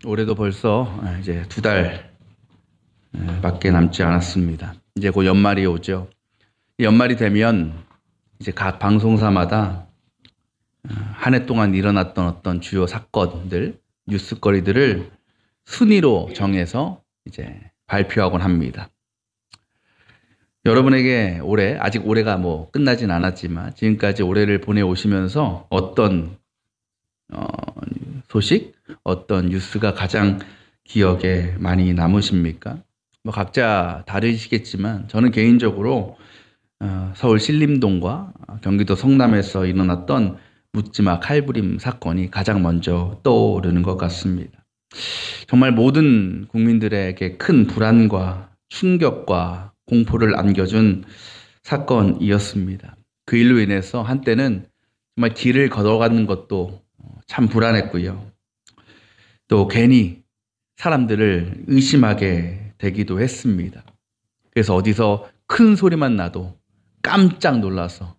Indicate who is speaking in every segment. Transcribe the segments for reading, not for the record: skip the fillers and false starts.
Speaker 1: 올해도 벌써 이제 2달 밖에 남지 않았습니다. 이제 곧 연말이 오죠. 연말이 되면 이제 각 방송사마다 한 해 동안 일어났던 어떤 주요 사건들, 뉴스거리들을 순위로 정해서 이제 발표하곤 합니다. 여러분에게 올해, 아직 올해가 끝나진 않았지만 지금까지 올해를 보내오시면서 어떤 소식, 어떤 뉴스가 가장 기억에 많이 남으십니까? 각자 다르시겠지만 저는 개인적으로 서울 신림동과 경기도 성남에서 일어났던 묻지마 칼부림 사건이 가장 먼저 떠오르는 것 같습니다. 정말 모든 국민들에게 큰 불안과 충격과 공포를 안겨준 사건이었습니다. 그 일로 인해서 한때는 정말 길을 걸어가는 것도 참 불안했고요. 또 괜히 사람들을 의심하게 되기도 했습니다. 그래서 어디서 큰 소리만 나도 깜짝 놀라서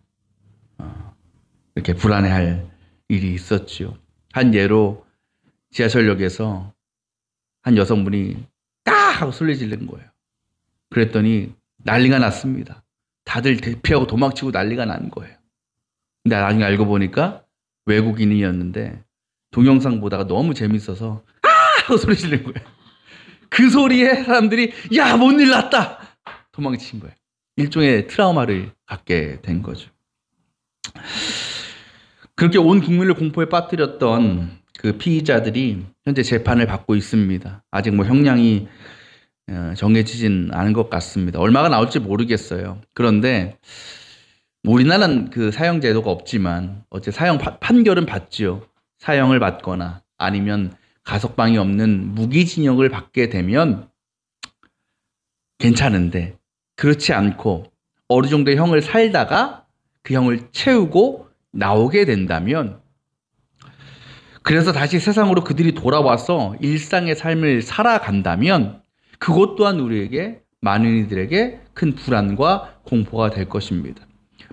Speaker 1: 이렇게 불안해할 일이 있었죠. 한 예로 지하철역에서 한 여성분이 까 하고 소리 지른 거예요. 그랬더니 난리가 났습니다. 다들 대피하고 도망치고 난리가 난 거예요. 근데 나중에 알고 보니까 외국인이었는데 동영상 보다가 너무 재밌어서 아! 하고 소리 지른 거예요. 그 소리에 사람들이 야, 뭔 일 났다! 도망친 거예요. 일종의 트라우마를 갖게 된 거죠. 그렇게 온 국민을 공포에 빠뜨렸던 그 피의자들이 현재 재판을 받고 있습니다. 아직 형량이 정해지진 않은 것 같습니다. 얼마가 나올지 모르겠어요. 그런데 우리나라는 그 사형 제도가 없지만 어째 사형 판결은 받죠. 사형을 받거나 아니면 가석방이 없는 무기징역을 받게 되면 괜찮은데 그렇지 않고 어느 정도의 형을 살다가 그 형을 채우고 나오게 된다면 그래서 다시 세상으로 그들이 돌아와서 일상의 삶을 살아간다면 그것 또한 우리에게 많은 이들에게 큰 불안과 공포가 될 것입니다.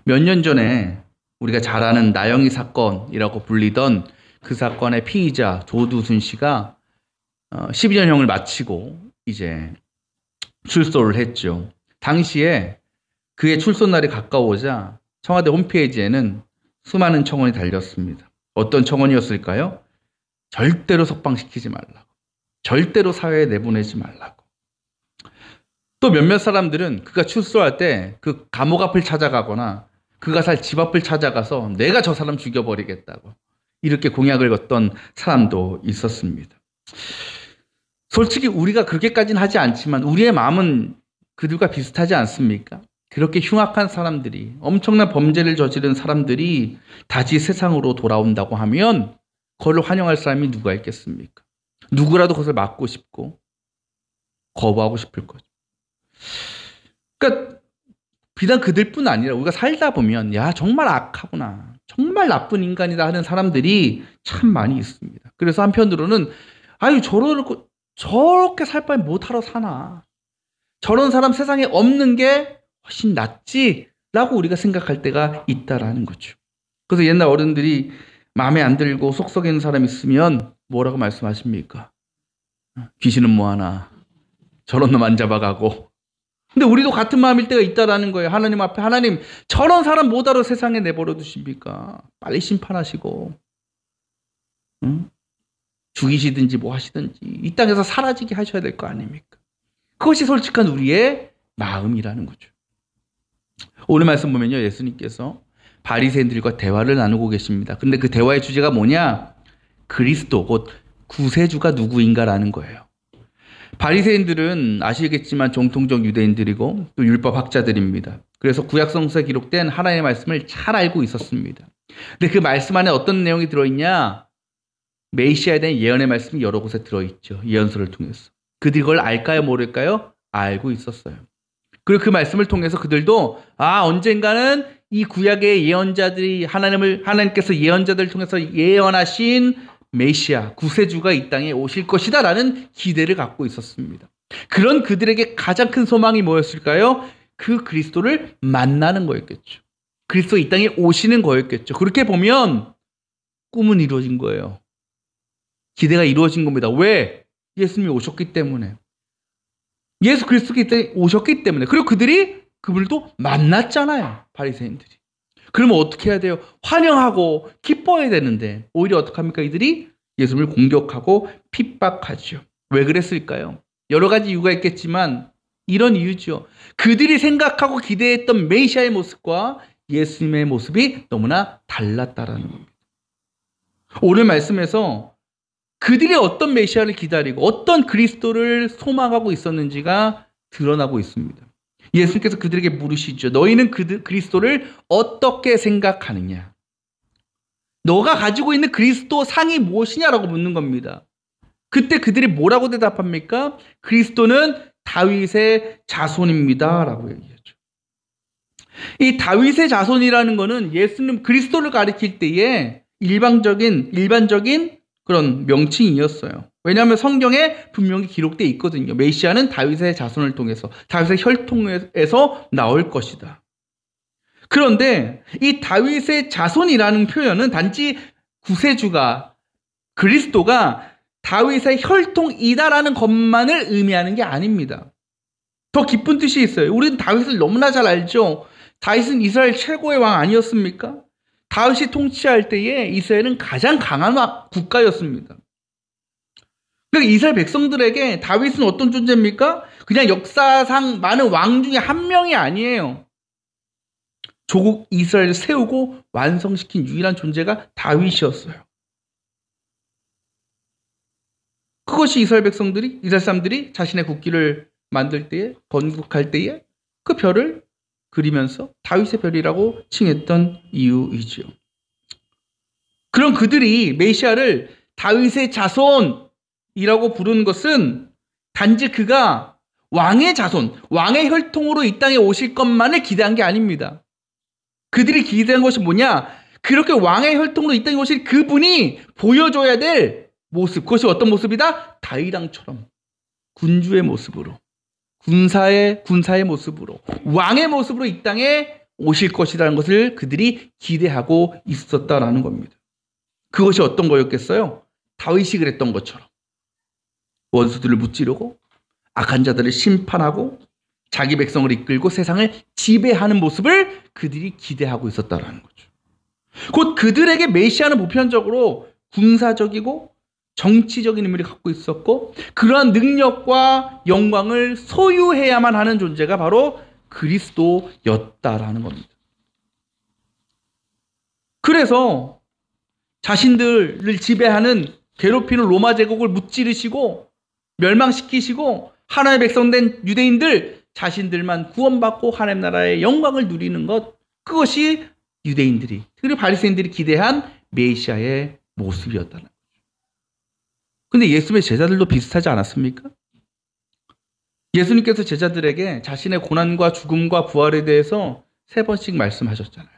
Speaker 1: 몇 년 전에 우리가 잘 아는 나영희 사건이라고 불리던 그 사건의 피의자 조두순 씨가 12년형을 마치고 이제 출소를 했죠. 당시에 그의 출소 날이 가까워오자 청와대 홈페이지에는 수많은 청원이 달렸습니다. 어떤 청원이었을까요? 절대로 석방시키지 말라고. 절대로 사회에 내보내지 말라고. 또 몇몇 사람들은 그가 출소할 때 그 감옥 앞을 찾아가거나 그가 살 집 앞을 찾아가서 내가 저 사람 죽여버리겠다고 이렇게 공약을 걷던 사람도 있었습니다. 솔직히 우리가 그렇게까지는 하지 않지만 우리의 마음은 그들과 비슷하지 않습니까? 그렇게 흉악한 사람들이, 엄청난 범죄를 저지른 사람들이 다시 세상으로 돌아온다고 하면 그걸 환영할 사람이 누가 있겠습니까? 누구라도 그것을 막고 싶고 거부하고 싶을 거죠. 그러니까 비단 그들뿐 아니라 우리가 살다 보면 야, 정말 악하구나, 정말 나쁜 인간이다 하는 사람들이 참 많이 있습니다. 그래서 한편으로는 아유, 저렇게 살 바에 못하러 사나, 저런 사람 세상에 없는 게 훨씬 낫지 라고 우리가 생각할 때가 있다라는 거죠. 그래서 옛날 어른들이 마음에 안 들고 속 썩이는 사람 있으면 뭐라고 말씀하십니까? 귀신은 뭐하나, 저런 놈 안 잡아가고. 근데 우리도 같은 마음일 때가 있다라는 거예요. 하나님 앞에, 하나님 저런 사람 뭐하러 세상에 내버려 두십니까? 빨리 심판하시고 죽이시든지 뭐 하시든지 이 땅에서 사라지게 하셔야 될 거 아닙니까? 그것이 솔직한 우리의 마음이라는 거죠. 오늘 말씀 보면요, 예수님께서 바리새인들과 대화를 나누고 계십니다. 근데 그 대화의 주제가 뭐냐? 그리스도, 곧 구세주가 누구인가라는 거예요. 바리새인들은 아시겠지만 정통적 유대인들이고 또 율법학자들입니다. 그래서 구약성서에 기록된 하나님의 말씀을 잘 알고 있었습니다. 근데 그 말씀 안에 어떤 내용이 들어있냐? 메시아에 대한 예언의 말씀이 여러 곳에 들어있죠. 예언서를 통해서. 그들이 그걸 알까요, 모를까요? 알고 있었어요. 그리고 그 말씀을 통해서 그들도 언젠가는 이 구약의 예언자들이 하나님께서 예언자들을 통해서 예언하신 메시아, 구세주가 이 땅에 오실 것이다 라는 기대를 갖고 있었습니다. 그런 그들에게 가장 큰 소망이 뭐였을까요? 그 그리스도를 만나는 거였겠죠. 그리스도 이 땅에 오시는 거였겠죠. 그렇게 보면 꿈은 이루어진 거예요. 기대가 이루어진 겁니다. 왜? 예수님이 오셨기 때문에. 예수 그리스도께서 오셨기 때문에. 그리고 그분을 또 만났잖아요. 바리새인들이. 그러면 어떻게 해야 돼요? 환영하고 기뻐해야 되는데 오히려 어떻게 합니까? 이들이 예수님을 공격하고 핍박하죠. 왜 그랬을까요? 여러 가지 이유가 있겠지만 이런 이유죠. 그들이 생각하고 기대했던 메시아의 모습과 예수님의 모습이 너무나 달랐다라는 겁니다. 오늘 말씀에서 그들이 어떤 메시아를 기다리고 어떤 그리스도를 소망하고 있었는지가 드러나고 있습니다. 예수님께서 그들에게 물으시죠. 너희는 그리스도를 어떻게 생각하느냐? 너가 가지고 있는 그리스도 상이 무엇이냐라고 묻는 겁니다. 그때 그들이 뭐라고 대답합니까? 그리스도는 다윗의 자손입니다 라고 얘기하죠. 이 다윗의 자손이라는 것은 예수님 그리스도를 가리킬 때에 일반적인 그런 명칭이었어요. 왜냐하면 성경에 분명히 기록되어 있거든요. 메시아는 다윗의 자손을 통해서, 다윗의 혈통에서 나올 것이다. 그런데 이 다윗의 자손이라는 표현은 단지 구세주가, 그리스도가 다윗의 혈통이다라는 것만을 의미하는 게 아닙니다. 더 깊은 뜻이 있어요. 우리는 다윗을 너무나 잘 알죠. 다윗은 이스라엘 최고의 왕 아니었습니까? 다윗이 통치할 때에 이스라엘은 가장 강한 국가였습니다. 그러니까 이스라엘 백성들에게 다윗은 어떤 존재입니까? 그냥 역사상 많은 왕 중에 한 명이 아니에요. 조국 이스라엘을 세우고 완성시킨 유일한 존재가 다윗이었어요. 그것이 이스라엘 사람들이 자신의 국기를 만들 때에, 건국할 때에 그 별을 그리면서 다윗의 별이라고 칭했던 이유이죠. 그럼 그들이 메시아를 다윗의 자손이라고 부르는 것은 단지 그가 왕의 자손, 왕의 혈통으로 이 땅에 오실 것만을 기대한 게 아닙니다. 그들이 기대한 것이 뭐냐? 그렇게 왕의 혈통으로 이 땅에 오실 그분이 보여줘야 될 모습, 그것이 어떤 모습이다? 다윗 왕처럼 군주의 모습으로, 군사의 모습으로, 왕의 모습으로 이 땅에 오실 것이라는 것을 그들이 기대하고 있었다라는 겁니다. 그것이 어떤 거였겠어요? 다윗이 그랬던 것처럼 원수들을 무찌르고 악한 자들을 심판하고 자기 백성을 이끌고 세상을 지배하는 모습을 그들이 기대하고 있었다라는 거죠. 곧 그들에게 메시아는 보편적으로 군사적이고 정치적인 의미를 갖고 있었고 그러한 능력과 영광을 소유해야만 하는 존재가 바로 그리스도였다라는 겁니다. 그래서 자신들을 지배하는 괴롭히는 로마 제국을 무찌르시고 멸망시키시고 하나님의 백성된 유대인들 자신들만 구원받고 하나님 나라의 영광을 누리는 것, 그것이 유대인들이 그리고 바리새인들이 기대한 메시아의 모습이었다는 거죠. 근데 예수님의 제자들도 비슷하지 않았습니까? 예수님께서 제자들에게 자신의 고난과 죽음과 부활에 대해서 3번씩 말씀하셨잖아요.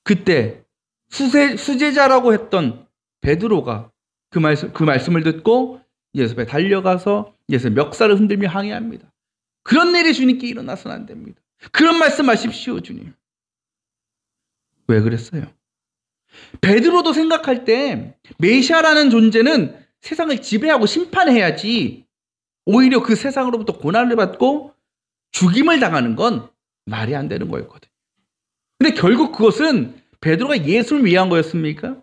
Speaker 1: 그때 수제자라고 했던 베드로가 그 말씀을 듣고 예수 앞에 달려가서 예수의 멱살을 흔들며 항의합니다. 그런 일이 주님께 일어나서는 안 됩니다. 그런 말씀하십시오, 주님. 왜 그랬어요? 베드로도 생각할 때 메시아라는 존재는 세상을 지배하고 심판해야지 오히려 그 세상으로부터 고난을 받고 죽임을 당하는 건 말이 안 되는 거였거든요. 근데 결국 그것은 베드로가 예수를 위한 거였습니까?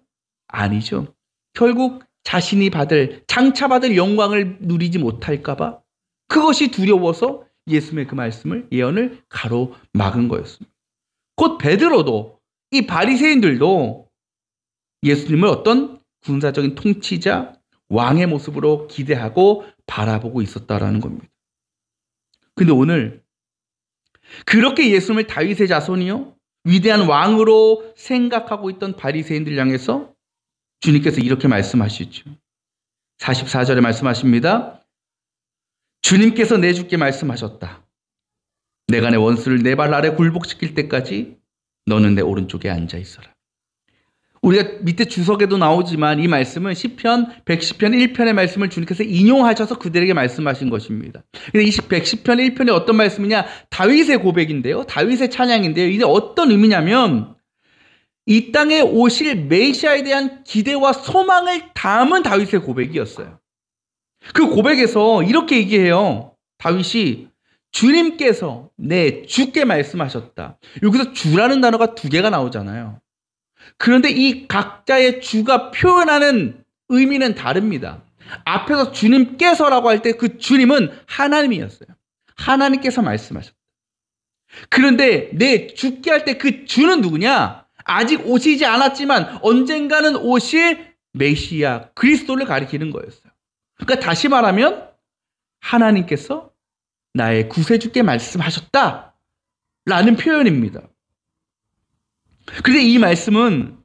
Speaker 1: 아니죠. 결국 자신이 장차받을 영광을 누리지 못할까 봐 그것이 두려워서 예수님의 그 말씀을, 예언을 가로막은 거였습니다. 곧 베드로도, 이 바리새인들도 예수님을 어떤 군사적인 통치자, 왕의 모습으로 기대하고 바라보고 있었다라는 겁니다. 근데 오늘 그렇게 예수님을 다윗의 자손이요, 위대한 왕으로 생각하고 있던 바리새인들 향해서 주님께서 이렇게 말씀하시죠. 44절에 말씀하십니다. 주님께서 내주께 말씀하셨다. 내가 내 원수를 내 발 아래 굴복시킬 때까지 너는 내 오른쪽에 앉아 있어라. 우리가 밑에 주석에도 나오지만 이 말씀은 시편 110편 1편의 말씀을 주님께서 인용하셔서 그들에게 말씀하신 것입니다. 근데 이 110편 1편이 어떤 말씀이냐? 다윗의 고백인데요. 다윗의 찬양인데요. 이게 어떤 의미냐면 이 땅에 오실 메시아에 대한 기대와 소망을 담은 다윗의 고백이었어요. 그 고백에서 이렇게 얘기해요. 다윗이 주님께서 주께 말씀하셨다. 여기서 주라는 단어가 두 개가 나오잖아요. 그런데 이 각자의 주가 표현하는 의미는 다릅니다. 앞에서 주님께서라고 할 때 그 주님은 하나님이었어요. 하나님께서 말씀하셨다. 그런데 주께 할 때 그 주는 누구냐? 아직 오시지 않았지만 언젠가는 오실 메시아 그리스도를 가리키는 거였어요. 그러니까 다시 말하면 하나님께서 나의 구세주께 말씀하셨다 라는 표현입니다. 그런데 이 말씀은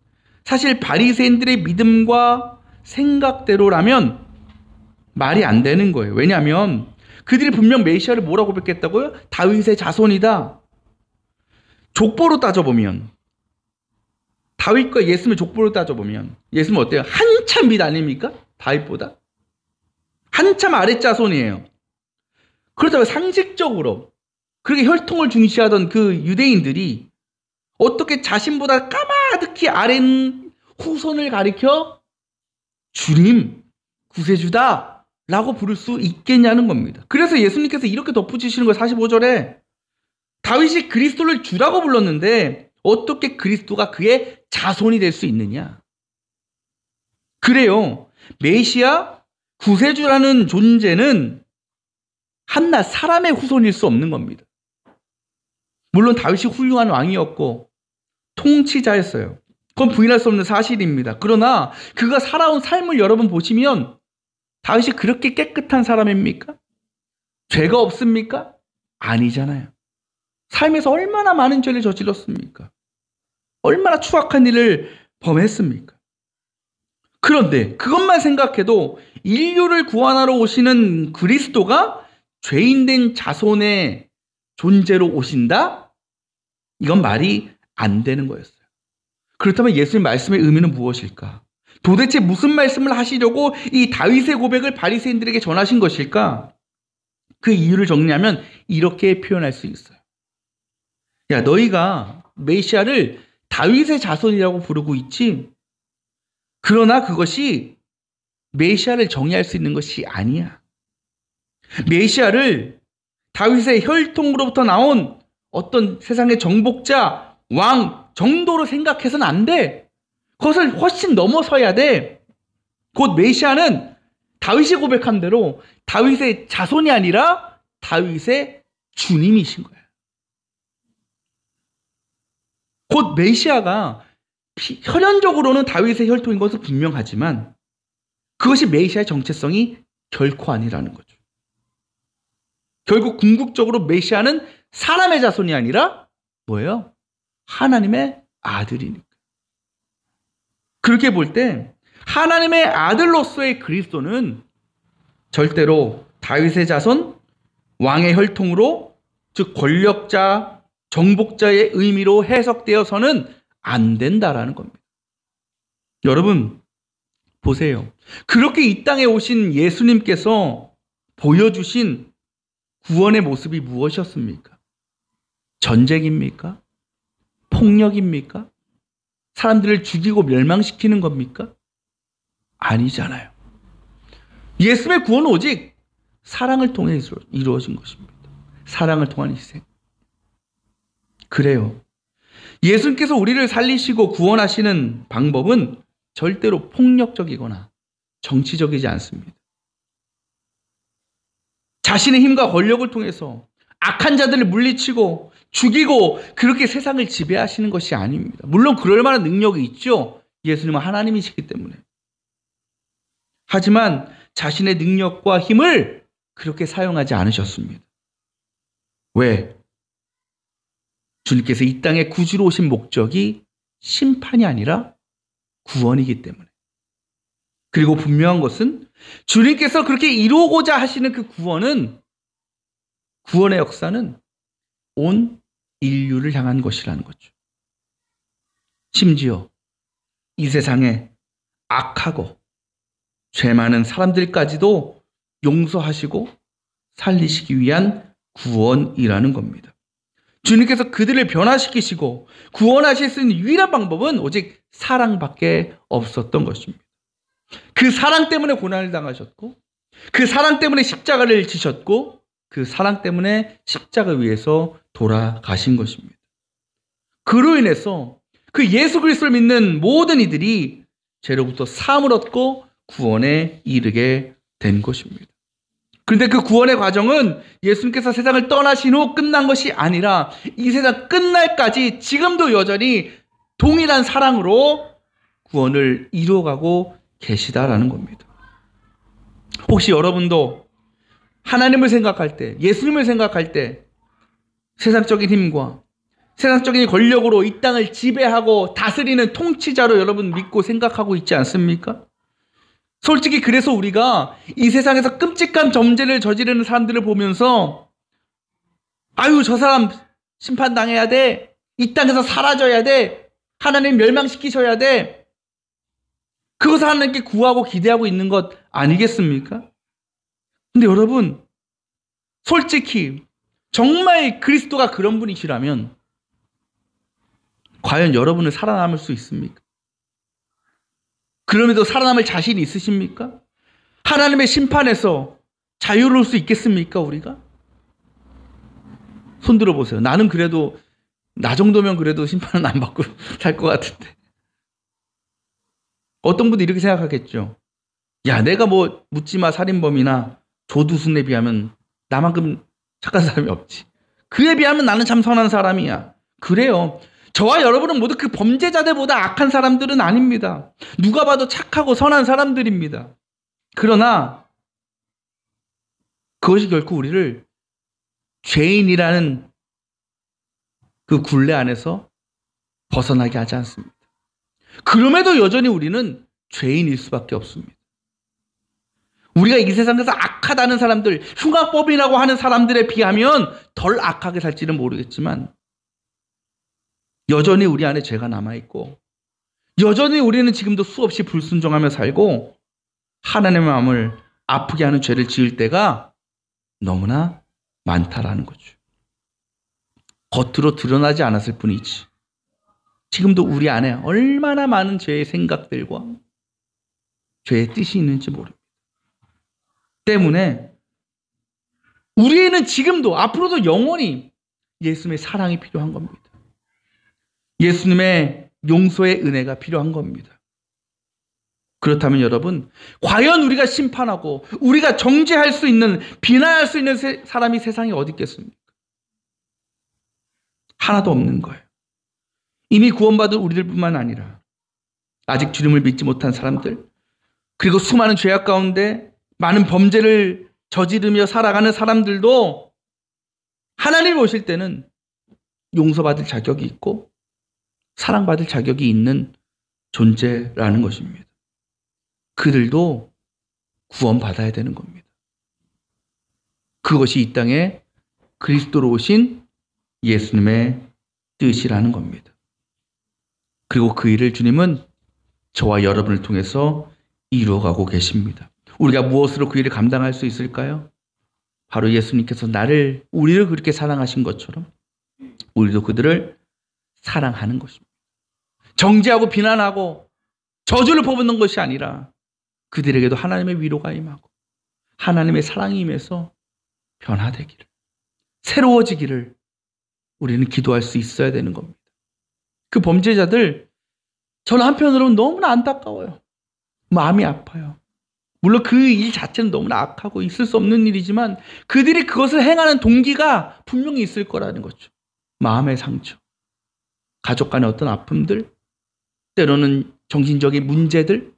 Speaker 1: 사실 바리새인들의 믿음과 생각대로라면 말이 안 되는 거예요. 왜냐하면 그들이 분명 메시아를 뭐라고 뵙겠다고요? 다윗의 자손이다. 족보로 따져보면, 다윗과 예수님의 족보로 따져보면 예수님은 어때요? 한참 밑 아닙니까? 다윗보다 한참 아랫 자손이에요. 그렇다고 상식적으로 그렇게 혈통을 중시하던 그 유대인들이 어떻게 자신보다 까마득히 아래인 후손을 가리켜 주님, 구세주다 라고 부를 수 있겠냐는 겁니다. 그래서 예수님께서 이렇게 덧붙이시는 거예요. 45절에 다윗이 그리스도를 주라고 불렀는데 어떻게 그리스도가 그의 자손이 될 수 있느냐. 그래요. 메시아, 구세주라는 존재는 한낱 사람의 후손일 수 없는 겁니다. 물론 다윗이 훌륭한 왕이었고 통치자였어요. 그건 부인할 수 없는 사실입니다. 그러나 그가 살아온 삶을 여러분 보시면 다윗이 그렇게 깨끗한 사람입니까? 죄가 없습니까? 아니잖아요. 삶에서 얼마나 많은 죄를 저질렀습니까? 얼마나 추악한 일을 범했습니까? 그런데 그것만 생각해도 인류를 구원하러 오시는 그리스도가 죄인된 자손의 존재로 오신다? 이건 말이 안 되는 거였어요. 그렇다면 예수님 말씀의 의미는 무엇일까? 도대체 무슨 말씀을 하시려고 이 다윗의 고백을 바리새인들에게 전하신 것일까? 그 이유를 정리하면 이렇게 표현할 수 있어요. 야, 너희가 메시아를 다윗의 자손이라고 부르고 있지? 그러나 그것이 메시아를 정의할 수 있는 것이 아니야. 메시아를 다윗의 혈통으로부터 나온 어떤 세상의 정복자, 왕 정도로 생각해서는 안 돼. 그것을 훨씬 넘어서야 돼. 곧 메시아는 다윗이 고백한 대로 다윗의 자손이 아니라 다윗의 주님이신 거예요. 곧 메시아가 혈연적으로는 다윗의 혈통인 것은 분명하지만 그것이 메시아의 정체성이 결코 아니라는 거죠. 결국 궁극적으로 메시아는 사람의 자손이 아니라 뭐예요? 하나님의 아들이니까. 그렇게 볼 때 하나님의 아들로서의 그리스도는 절대로 다윗의 자손, 왕의 혈통으로, 즉 권력자, 정복자의 의미로 해석되어서는 안 된다라는 겁니다. 여러분 보세요. 그렇게 이 땅에 오신 예수님께서 보여주신 구원의 모습이 무엇이었습니까? 전쟁입니까? 폭력입니까? 사람들을 죽이고 멸망시키는 겁니까? 아니잖아요. 예수님의 구원은 오직 사랑을 통해 이루어진 것입니다. 사랑을 통한 희생. 그래요. 예수님께서 우리를 살리시고 구원하시는 방법은 절대로 폭력적이거나 정치적이지 않습니다. 자신의 힘과 권력을 통해서 악한 자들을 물리치고 죽이고 그렇게 세상을 지배하시는 것이 아닙니다. 물론 그럴 만한 능력이 있죠. 예수님은 하나님이시기 때문에. 하지만 자신의 능력과 힘을 그렇게 사용하지 않으셨습니다. 왜? 주님께서 이 땅에 구주로 오신 목적이 심판이 아니라 구원이기 때문에. 그리고 분명한 것은 주님께서 그렇게 이루고자 하시는 그 구원의 역사는 온 인류를 향한 것이라는 거죠. 심지어 이 세상에 악하고 죄 많은 사람들까지도 용서하시고 살리시기 위한 구원이라는 겁니다. 주님께서 그들을 변화시키시고 구원하실 수 있는 유일한 방법은 오직 사랑밖에 없었던 것입니다. 그 사랑 때문에 고난을 당하셨고, 그 사랑 때문에 십자가를 지셨고, 그 사랑 때문에 십자가 위에서 돌아가신 것입니다. 그로 인해서 그 예수 그리스도를 믿는 모든 이들이 죄로부터 사함을 얻고 구원에 이르게 된 것입니다. 그런데 그 구원의 과정은 예수님께서 세상을 떠나신 후 끝난 것이 아니라 이 세상 끝날까지 지금도 여전히 동일한 사랑으로 구원을 이루어가고 계시다라는 겁니다. 혹시 여러분도 하나님을 생각할 때, 예수님을 생각할 때 세상적인 힘과 세상적인 권력으로 이 땅을 지배하고 다스리는 통치자로 여러분 믿고 생각하고 있지 않습니까? 솔직히 그래서 우리가 이 세상에서 끔찍한 범죄를 저지르는 사람들을 보면서 아유, 저 사람 심판당해야 돼. 이 땅에서 사라져야 돼. 하나님 멸망시키셔야 돼. 그것을 하나님께 구하고 기대하고 있는 것 아니겠습니까? 근데 여러분, 솔직히 정말 그리스도가 그런 분이시라면 과연 여러분은 살아남을 수 있습니까? 그럼에도 살아남을 자신이 있으십니까? 하나님의 심판에서 자유로울 수 있겠습니까, 우리가? 손 들어보세요. 나는 그래도, 나 정도면 그래도 심판은 안 받고 살 것 같은데. 어떤 분도 이렇게 생각하겠죠. 야, 내가 뭐 묻지마 살인범이나 조두순에 비하면 나만큼 착한 사람이 없지. 그에 비하면 나는 참 선한 사람이야. 그래요. 저와 여러분은 모두 그 범죄자들보다 악한 사람들은 아닙니다. 누가 봐도 착하고 선한 사람들입니다. 그러나 그것이 결코 우리를 죄인이라는 그 굴레 안에서 벗어나게 하지 않습니다. 그럼에도 여전히 우리는 죄인일 수밖에 없습니다. 우리가 이 세상에서 악하다는 사람들, 흉악범이라고 하는 사람들에 비하면 덜 악하게 살지는 모르겠지만 여전히 우리 안에 죄가 남아있고 여전히 우리는 지금도 수없이 불순종하며 살고 하나님의 마음을 아프게 하는 죄를 지을 때가 너무나 많다라는 거죠. 겉으로 드러나지 않았을 뿐이지 지금도 우리 안에 얼마나 많은 죄의 생각들과 죄의 뜻이 있는지 모릅니다. 때문에 우리에는 지금도 앞으로도 영원히 예수님의 사랑이 필요한 겁니다. 예수님의 용서의 은혜가 필요한 겁니다. 그렇다면 여러분, 과연 우리가 심판하고 우리가 정죄할 수 있는, 비난할 수 있는 사람이 세상에 어디 있겠습니까? 하나도 없는 거예요. 이미 구원받은 우리들뿐만 아니라 아직 주님을 믿지 못한 사람들, 그리고 수많은 죄악 가운데 많은 범죄를 저지르며 살아가는 사람들도 하나님을 오실 때는 용서받을 자격이 있고 사랑받을 자격이 있는 존재라는 것입니다. 그들도 구원받아야 되는 겁니다. 그것이 이 땅에 그리스도로 오신 예수님의 뜻이라는 겁니다. 그리고 그 일을 주님은 저와 여러분을 통해서 이루어가고 계십니다. 우리가 무엇으로 그 일을 감당할 수 있을까요? 바로 예수님께서 우리를 그렇게 사랑하신 것처럼 우리도 그들을 사랑하는 것입니다. 정죄하고 비난하고 저주를 퍼붓는 것이 아니라 그들에게도 하나님의 위로가 임하고 하나님의 사랑이 임해서 변화되기를, 새로워지기를 우리는 기도할 수 있어야 되는 겁니다. 그 범죄자들, 저는 한편으로는 너무나 안타까워요. 마음이 아파요. 물론 그 일 자체는 너무나 악하고 있을 수 없는 일이지만 그들이 그것을 행하는 동기가 분명히 있을 거라는 거죠. 마음의 상처, 가족 간의 어떤 아픔들, 때로는 정신적인 문제들,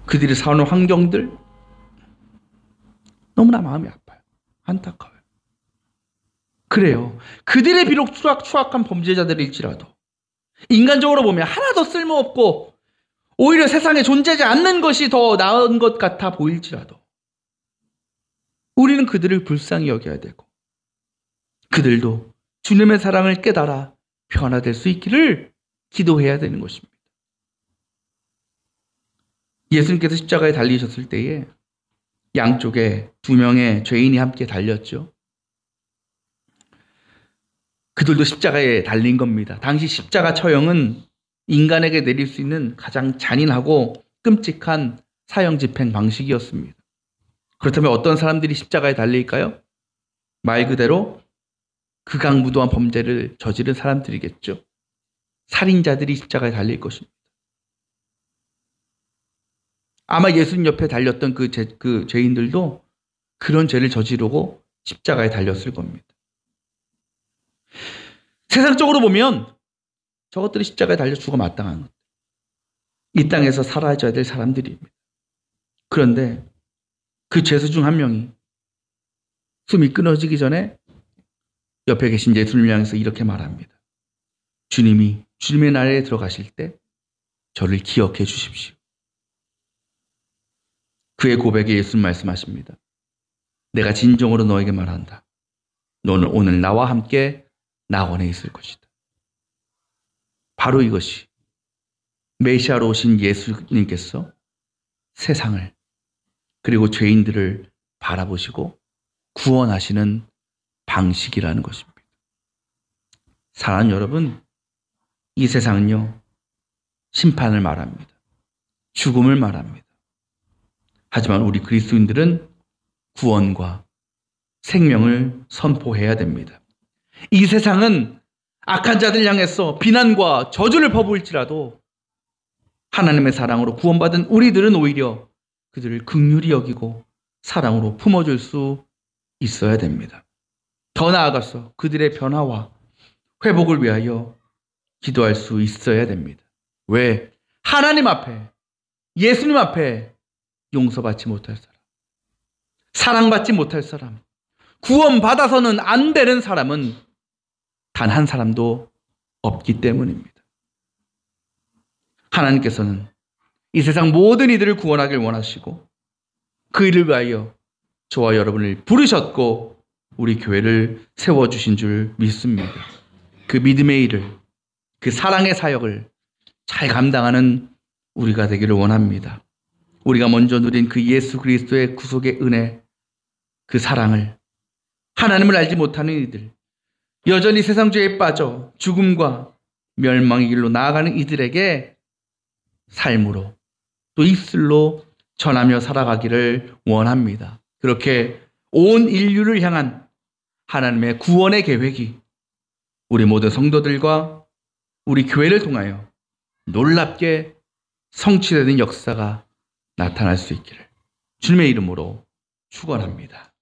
Speaker 1: 그들이 사는 환경들, 너무나 마음이 아파요. 안타까워요. 그래요. 그들의 비록 추악한 범죄자들일지라도 인간적으로 보면 하나도 쓸모없고 오히려 세상에 존재하지 않는 것이 더 나은 것 같아 보일지라도 우리는 그들을 불쌍히 여겨야 되고 그들도 주님의 사랑을 깨달아 변화될 수 있기를 기도해야 되는 것입니다. 예수님께서 십자가에 달리셨을 때에 양쪽에 두 명의 죄인이 함께 달렸죠. 그들도 십자가에 달린 겁니다. 당시 십자가 처형은 인간에게 내릴 수 있는 가장 잔인하고 끔찍한 사형 집행 방식이었습니다. 그렇다면 어떤 사람들이 십자가에 달릴까요? 말 그대로 극악무도한 범죄를 저지른 사람들이겠죠. 살인자들이 십자가에 달릴 것입니다. 아마 예수님 옆에 달렸던 그 죄인들도 그런 죄를 저지르고 십자가에 달렸을 겁니다. 세상적으로 보면 저것들이 십자가에 달려 죽어 마땅한 것. 이 땅에서 사라져야 될 사람들입니다. 그런데 그 죄수 중 한 명이 숨이 끊어지기 전에 옆에 계신 예수님을 향해서 이렇게 말합니다. 주님이 주님의 나라에 들어가실 때 저를 기억해 주십시오. 그의 고백에 예수님 말씀하십니다. 내가 진정으로 너에게 말한다. 너는 오늘 나와 함께 낙원에 있을 것이다. 바로 이것이 메시아로 오신 예수님께서 세상을 그리고 죄인들을 바라보시고 구원하시는 방식이라는 것입니다. 사랑하는 여러분, 이 세상은요, 심판을 말합니다. 죽음을 말합니다. 하지만 우리 그리스도인들은 구원과 생명을 선포해야 됩니다. 이 세상은 악한 자들 향해서 비난과 저주를 퍼부을지라도 하나님의 사랑으로 구원받은 우리들은 오히려 그들을 긍휼히 여기고 사랑으로 품어줄 수 있어야 됩니다. 더 나아가서 그들의 변화와 회복을 위하여 기도할 수 있어야 됩니다. 왜? 하나님 앞에, 예수님 앞에 용서받지 못할 사람, 사랑받지 못할 사람, 구원받아서는 안 되는 사람은 단 한 사람도 없기 때문입니다. 하나님께서는 이 세상 모든 이들을 구원하길 원하시고 그 일을 위하여 저와 여러분을 부르셨고 우리 교회를 세워주신 줄 믿습니다. 그 믿음의 일을, 그 사랑의 사역을 잘 감당하는 우리가 되기를 원합니다. 우리가 먼저 누린 그 예수 그리스도의 구속의 은혜, 그 사랑을 하나님을 알지 못하는 이들, 여전히 세상 죄에 빠져 죽음과 멸망의 길로 나아가는 이들에게 삶으로 또 입술로 전하며 살아가기를 원합니다. 그렇게 온 인류를 향한 하나님의 구원의 계획이 우리 모든 성도들과 우리 교회를 통하여 놀랍게 성취되는 역사가 나타날 수 있기를 주님의 이름으로 축원합니다.